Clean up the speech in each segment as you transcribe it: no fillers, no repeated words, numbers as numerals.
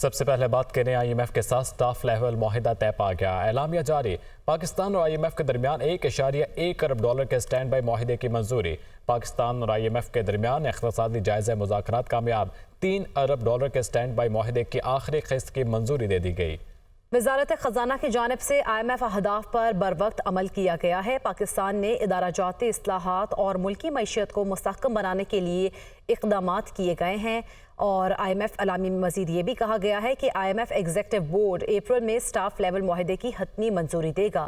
सबसे पहले बात करें IMF के साथ स्टाफ लेवल मुआहिदा तय पा गया। एलामिया जारी। पाकिस्तान और IMF के दरमियान $1.1 अरब के स्टैंड बाई मुआहिदे की मंजूरी। पाकिस्तान और IMF के दरमियान इक़्तिसादी जायज़ा मुज़ाकरात कामयाब। $3 अरब के स्टैंड बाई मुआहिदे की आखिरी किस्त की मंजूरी दे दी गई। वज़ारत ख़ज़ाना की जानिब से IMF अहदाफ पर बर वक्त अमल किया गया है। पाकिस्तान ने इदारा-जाती इस्लाहात और मुल्की मईशत को मुस्तहकम बनाने के लिए इक़दामात किए गए हैं। और IMF अलामी में मज़ीद ये भी कहा गया है कि IMF एग्जीक्यूटिव बोर्ड अप्रैल में स्टाफ लेवल मुआहिदे की हतमी मंजूरी देगा।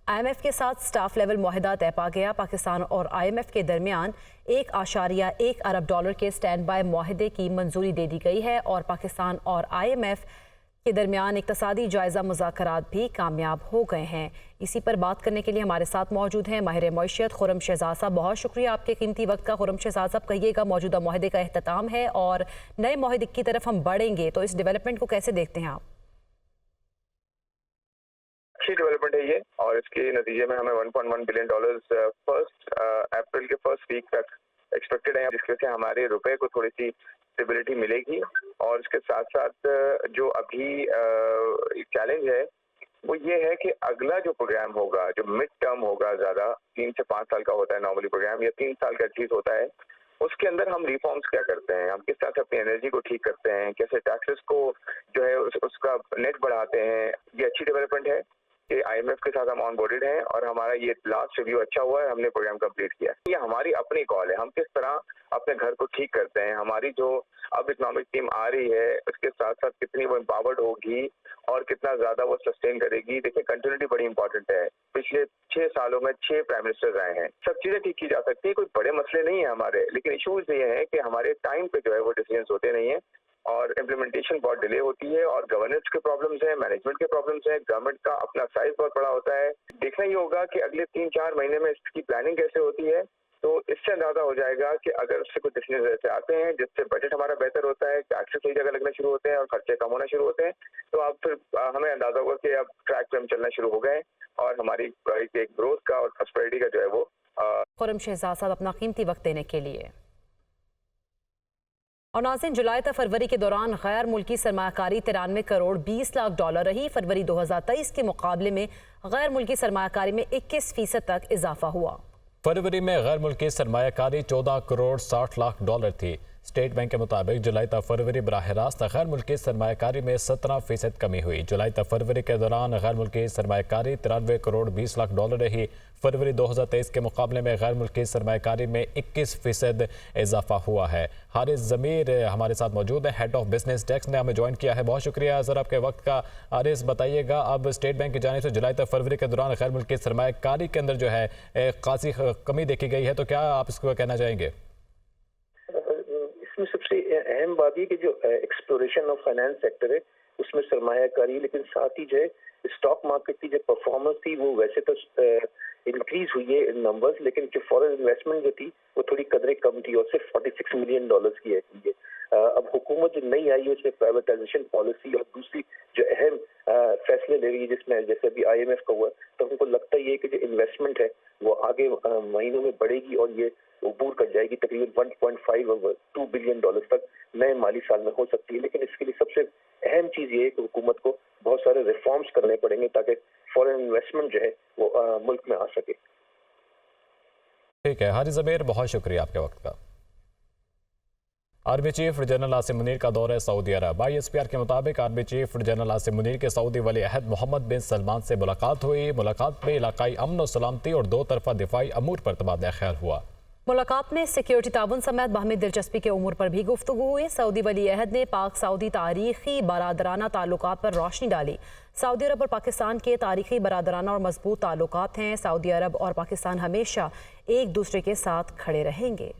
IMF के साथ स्टाफ लेवल मुआहिदा तय पा गया। पाकिस्तान और IMF के दरमियान $1.1 अरब के स्टैंड बाय मुआहिदे की मंजूरी दे दी गई है और पाकिस्तान और IMF के दरमियान इक़्तिसादी जायज़ा मुज़ाकरात भी कामयाब हो गए हैं। इसी पर बात करने के लिए हमारे साथ मौजूद हैं माहिर मईशत खुर्रम शहजाद साहब। बहुत शुक्रिया आपके कीमती वक्त का। खुर्रम शहजाद साहब, कहिएगा, मौजूदा मुआहिदे का अख्ताम है और नए मुआहिदे की तरफ हम बढ़ेंगे, तो इस डेवलपमेंट को कैसे देखते हैं आप? अच्छी डेवलपमेंट है ये, और इसके नतीजे में हमें $1.1 बिलियन अप्रैल के फर्स्ट वीक तक एक्सपेक्टेड है, जिसके से हमारे रुपए को थोड़ी सी स्टेबिलिटी मिलेगी। और इसके साथ साथ जो अभी चैलेंज है वो ये है कि अगला जो प्रोग्राम होगा, जो मिड टर्म होगा, ज़्यादा 3 से 5 साल का होता है नॉर्मली प्रोग्राम, या 3 साल का एटलीस्ट होता है, उसके अंदर हम रिफॉर्म्स क्या करते हैं, हम किस तरह से अपनी एनर्जी को ठीक करते हैं, कैसे टैक्सेस को जो है उसका नेट बढ़ाते हैं। ये अच्छी डेवलपमेंट है कि IMF के साथ हम ऑन बोर्डेड हैं और हमारा ये लास्ट रिव्यू अच्छा हुआ है, हमने प्रोग्राम कंप्लीट किया। ये हमारी अपनी कॉल है, हम किस तरह अपने घर को ठीक करते हैं। हमारी जो अब इकोनॉमिक टीम आ रही है उसके साथ साथ कितनी वो एम्पावर्ड होगी और कितना ज्यादा वो सस्टेन करेगी। देखिए, कंटिन्यूटी बड़ी इंपॉर्टेंट है। पिछले 6 सालों में 6 प्राइम मिनिस्टर्स आए हैं, सब चीजें ठीक की जा सकती है, कोई बड़े मसले नहीं है हमारे, लेकिन इशूज ये है कि हमारे टाइम पे जो है वो डिसीजंस होते नहीं है और इम्प्लीमेंटेशन बहुत डिले होती है, और गवर्नेंस के प्रॉब्लम्स हैं, मैनेजमेंट के प्रॉब्लम्स हैं, गवर्नमेंट का अपना साइज बहुत बड़ा होता है। देखना ये होगा कि अगले 3-4 महीने में इसकी प्लानिंग कैसे होती है, तो इससे अंदाजा हो जाएगा कि अगर उससे कुछ डिसीजन ऐसे आते हैं जिससे बजट हमारा बेहतर होता है, टैक्सेस सही जगह लगना शुरू होते हैं और खर्चे कम होना शुरू होते हैं, तो अब फिर हमें अंदाजा होगा कि अब ट्रैक पे हम चलना शुरू हो गए और हमारी एक ग्रोथ का और प्रॉस्पेरिटी का जो है वो। खुर्रम शहजाद साहब, अपना कीमती वक्त देने के लिए। और नाज़रीन, जुलाई से फरवरी के दौरान गैर मुल्की सरमायाकारी $93 करोड़ 20 लाख रही। फरवरी 2023 के मुकाबले में गैर मुल्की सरमायाकारी में 21% तक इजाफा हुआ। फरवरी में गैर मुल्की सरमायाकारी $14 करोड़ 60 लाख थी। स्टेट बैंक के मुताबिक जुलाई तक फरवरी बराह रास्त गैर मुल्की सरमायाकारी में 17% कमी हुई। जुलाई तक फरवरी के दौरान गैर मुल्की सरमायाकारी $93 करोड़ 20 लाख रही। फरवरी 2023 के मुकाबले में गैर मुल्की सरमायाकारी में 21% इजाफा हुआ है। हारिस ज़मीर हमारे साथ मौजूद है, हेड ऑफ बिजनेस डेस्क ने हमें ज्वाइन किया है। बहुत शुक्रिया सर आपके वक्त का। हारिस, बताइएगा, अब स्टेट बैंक की जानिब से जुलाई तक फरवरी के दौरान गैर मुल्की सरमायाकारी के अंदर जो है खासी कमी देखी गई है, तो क्या आप इसको कहना चाहेंगे? इसमें सबसे अहम बात ये कि जो एक्सप्लोरेशन ऑफ फाइनेंस सेक्टर है उसमें सरमायाकारी, लेकिन साथ ही जो है स्टॉक मार्केट की जो परफॉर्मेंस थी वो वैसे तो इंक्रीज हुई है इन नंबर्स, लेकिन जो फॉरेन इन्वेस्टमेंट जो थी वो थोड़ी कदरें कम थी और सिर्फ $46 मिलियन की है। अब हुकूमत जो नई आई है उसमें प्राइवेटाइजेशन पॉलिसी और दूसरी जो अहम फैसले ले रही है, जिसमें जैसे अभी IMF का हुआ, तो हमको लगता ही है कि जो इन्वेस्टमेंट है वो आगे महीनों में बढ़ेगी और ये अबूर कर जाएगी तकरीबन $1.5-2 बिलियन तक नए माली साल में हो सकती है। लेकिन इसके लिए सबसे अहम चीज ये है कि हुकूमत को बहुत सारे रिफॉर्म्स करने पड़ेंगे ताकि फॉरेन इन्वेस्टमेंट जो है वो मुल्क में आ सके। ठीक है हारिस ज़मीर, बहुत शुक्रिया आपके वक्त का। Army chief general Asim Munir का दौरा सऊदी अरब। ISPR के मुताबिक army chief general Asim Munir के सऊदी वली अहद मोहम्मद बिन सलमान से मुलाकात हुई। मुलाकात में इलाकाई अमन और सलामती और 2 तरफा दिफाई अमूर पर तबादला ख्याल हुआ। मुलाकात में सिक्योरिटी ताउन समेत बाहमी दिलचस्पी के उमूर पर भी गुफ्तगू हुई। सऊदी वली अहद ने पाक सऊदी तारीखी बरादराना ताल्लुकात पर रोशनी डाली। सऊदी अरब और पाकिस्तान के तारीखी बरादराना और मजबूत ताल्लुकात हैं। सऊदी अरब और पाकिस्तान हमेशा एक दूसरे के साथ खड़े रहेंगे।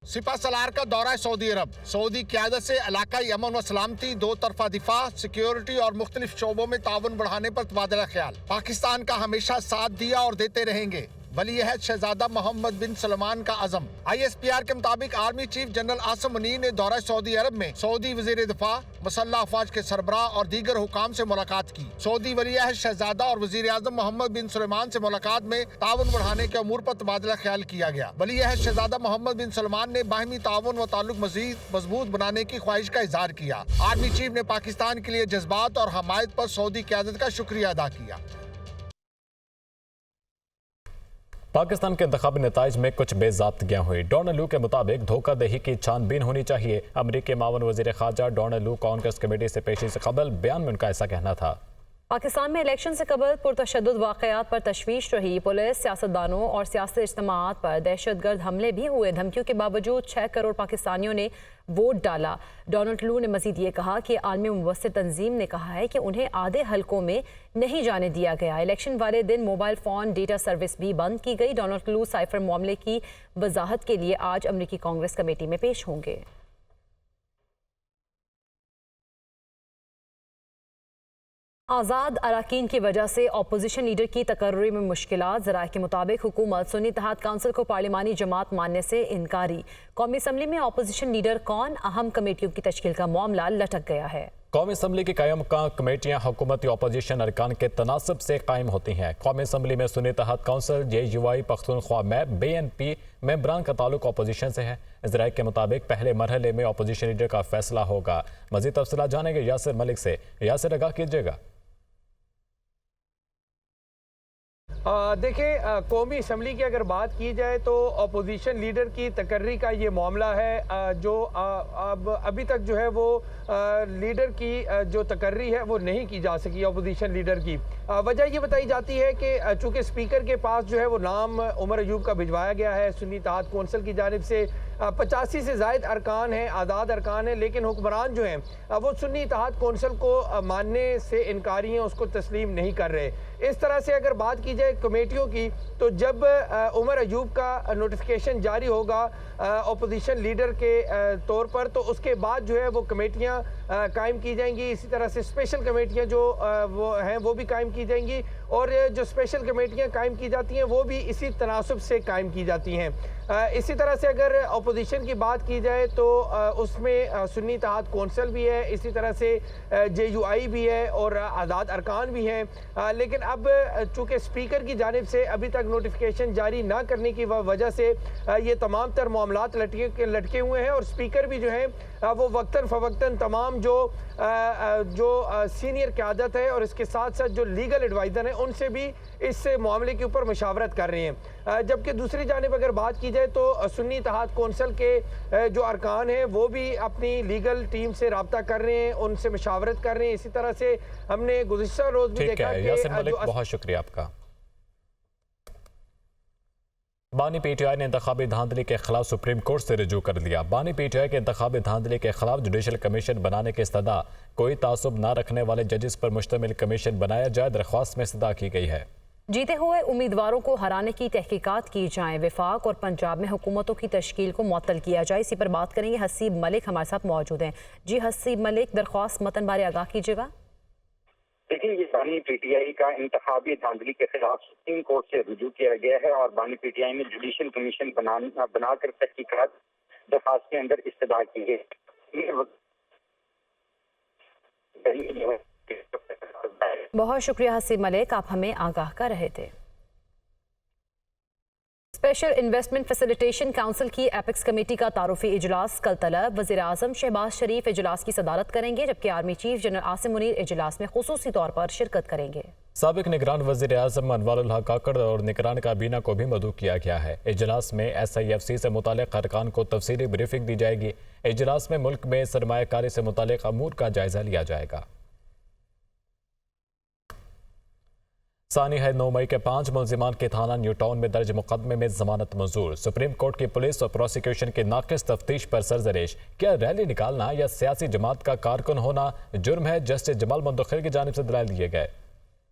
सिपा सलार का दौरा सऊदी अरब। सऊदी क़यादत से इलाकाई अमन व सलामती, 2 तरफा दिफा, सिक्योरिटी और मुख्तलिफ शोबों में ताउन बढ़ाने पर तबादला ख्याल। पाकिस्तान का हमेशा साथ दिया और देते रहेंगे। वली अहद शहजादा मोहम्मद बिन सलमान का अज़म। ISPR के मुताबिक army chief general Asim Munir ने दौरा सऊदी अरब में सऊदी वज़ीर दिफा, मुसल्लह अफवाज के सरबराह और दीगर हुकाम से मुलाकात की। सऊदी वली अहद शहजादा और वज़ीर आज़म मोहम्मद बिन सलमान से मुलाकात में ताउन बढ़ाने के अमूर पर तबादला ख्याल किया गया। वली अहद शहजादा मोहम्मद बिन सलमान ने बाहमी ताउन व ताल्लुक मज़ीद मजबूत बनाने की ख्वाहिश का इजहार किया। आर्मी चीफ ने पाकिस्तान के लिए जज्बात और हमायत पर सऊदी क़यादत का शुक्रिया अदा किया। पाकिस्तान के इंतखाबी नताइज में कुछ बेज़ाब्तगियां हुई। डोनाल्ड लू के मुताबिक धोखादही की छानबीन होनी चाहिए। अमरीकी मावन वज़ीर ख़ारजा डोनाल्ड लू कांग्रेस कमेटी से पेशी से कबल बयान में उनका ऐसा कहना था। पाकिस्तान में इलेक्शन से कबल पुरतशद्दुद वाक़यात पर तशवीश रही। पुलिस, सियासतदानों और सियासी इज्तिमाआत पर दहशतगर्द हमले भी हुए। धमकियों के बावजूद 6 करोड़ पाकिस्तानियों ने वोट डाला। डोनाल्ड लू ने मजीद ये कहा कि आलमी मुबस्सिर तंजीम ने कहा है कि उन्हें आधे हलकों में नहीं जाने दिया गया। इलेक्शन वाले दिन मोबाइल फ़ोन डेटा सर्विस भी बंद की गई। डोनाल्ड लू साइफर मामले की वजाहत के लिए आज अमरीकी कांग्रेस कमेटी में पेश होंगे। आज़ाद अरकान की वजह से अपोजिशन लीडर की तकर्री में मुश्किलात। ज़राए के मुताबिक हुकूमत सुन्नी इत्तेहाद काउंसिल को पार्लिमानी जमात मानने से इनकारी। कौमी असम्बली में अपोजिशन लीडर कौन, अहम कमेटियों की तश्कील का मामला लटक गया है। कौमी असम्बली की कायम कमेटियाँ हुकूमती अपोजिशन अरकान के तनासब से कायम होती हैं। कौमी असम्बली में Sunni Ittehad council, JUI, Pakhtunkhwa MAP, BNP मेंबरान का ताल्लुक अपोजिशन से है। ज़राए के मुताबिक पहले मरहले में अपोजिशन लीडर का फैसला होगा। मज़ीद तफसीलात जानेंगे यासिर मलिक से। यासिर, आगाह कीजिएगा। देखिए, कौमी असम्बली की अगर बात की जाए तो अपोजिशन लीडर की तकर्री का ये मामला है जो अब अभी तक जो है वो लीडर की जो तकर्री है वो नहीं की जा सकी अपोजिशन लीडर की। वजह ये बताई जाती है कि चूँकि स्पीकर के पास जो है वो नाम उमर अयूब का भिजवाया गया है सुन्नी इत्तेहाद कौंसिल की जानिब से। 85 से ज़ायद अरकान हैं, आज़ाद अरकान हैं, लेकिन हुक्मरान जो हैं वो सुन्नी इत्तेहाद कौंसिल को मानने से इनकारी हैं, उसको तस्लीम नहीं कर रहे। इस तरह से अगर बात की जाए कमेटियों की तो जब उमर अयूब का नोटिफिकेशन जारी होगा अपोजिशन लीडर के तौर पर तो उसके बाद जो है वो कमेटियाँ कायम की जाएंगी। इसी तरह से स्पेशल कमेटियाँ जो वो हैं वो भी कायम की जाएंगी और जो स्पेशल कमेटियाँ कायम की जाती हैं वो भी इसी तनासब से कायम की जाती हैं। इसी तरह से अगर अपोजिशन की बात की जाए तो उसमें सुन्नी इत्तेहाद कौंसिल भी है, इसी तरह से JUI भी है और आज़ाद अरकान भी हैं। लेकिन अब चूँकि स्पीकर की जानिब से अभी तक नोटिफिकेशन जारी ना करने की वजह से ये तमाम तर मामलात लटके हुए हैं और स्पीकर भी जो है वो वक्तन फ़वक्तन तमाम जो सीनियर क़यादत है और इसके साथ साथ जो लीगल एडवाइज़र हैं उनसे भी इस मामले के ऊपर मशावरत कर रहे हैं। जबकि दूसरी जानिब अगर बात की जाए तो सुन्नी इत्तेहाद कौंसिल के जो अरकान हैं वो भी अपनी लीगल टीम से रब्ता कर रहे हैं, उनसे मशावरत कर रहे हैं। इसी तरह से हमने गुज़िश्ता रोज़ भी देखा कि बहुत शुक्रिया आपका। बानी PTI ने इंतखाबी धांधली के खिलाफ सुप्रीम कोर्ट से रुजू कर लिया। बानी PTI के इंतखाबी धांधली के खिलाफ जुडिशल कमीशन बनाने के इस्तदा कोई तासुब न रखने वाले जजेस पर मुश्तमिल कमीशन बनाया जाए, दरख्वास्त में इस्तदा की गई है। जीते हुए उम्मीदवारों को हराने की तहकीकात की जाएं, वफाक और पंजाब में हुकूमतों की तश्कील को मुअत्तल किया जाए। इसी पर बात करेंगे। हसीब मलिक हमारे साथ मौजूद हैं। जी हसीब मलिक, दरख्वास्त मतन बारे आगाह कीजिएगा। देखिए, ये बानी PTI का इंतखाबी धांधली के खिलाफ सुप्रीम कोर्ट से रुजू किया गया है और बानी PTI ने जुडिशल कमीशन बनाकर तहकीकात दरख्वास्त के अंदर इस्तदा की है। बहुत शुक्रिया हसीब मलिक, आप हमें आगाह कर रहे थे। स्पेशल इन्वेस्टमेंट फैसिलिटेशन काउंसिल की एपेक्स कमेटी का तारुफी इजलास कल तलब। वज़ीर आज़म शहबाज शरीफ इजलास की सदारत करेंगे जबकि army chief general Asim Munir इजलास में खुसूसी तौर पर शिरकत करेंगे। साबिक निगरान वज़ीर आज़म अनवारुल हक काकड़ और निगरान काबीना को भी मदऊ किया गया है। इजलास में SIFC से मुताल्लिक़ अरकान को तफसीली ब्रीफिंग दी जाएगी। इजलास में मुल्क में सरमायाकारी से मुताल्लिक़ अमूर का जायजा लिया जाएगा। सानी है 9 मई के 5 मुलजिमान के थाना न्यू टाउन में दर्ज मुकदमे में जमानत मंजूर। सुप्रीम कोर्ट की पुलिस और प्रोसिक्यूशन की नाक़िस तफ्तीश पर सरजरेश। क्या रैली निकालना या सियासी जमात का कारकुन होना जुर्म है? जस्टिस जमाल मंदोखेल की जानिब से दलाइल दिए गए।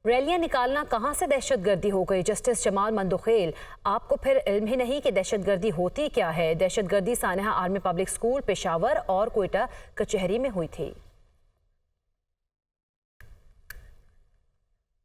रैलियां निकालना कहां से दहशतगर्दी हो गई? जस्टिस जमाल मंदोखेल, आपको फिर इल्म ही नहीं कि दहशतगर्दी होती क्या है? दहशतगर्दी सानहा आर्मी पब्लिक स्कूल पेशावर और कोयटा कचहरी में हुई थी।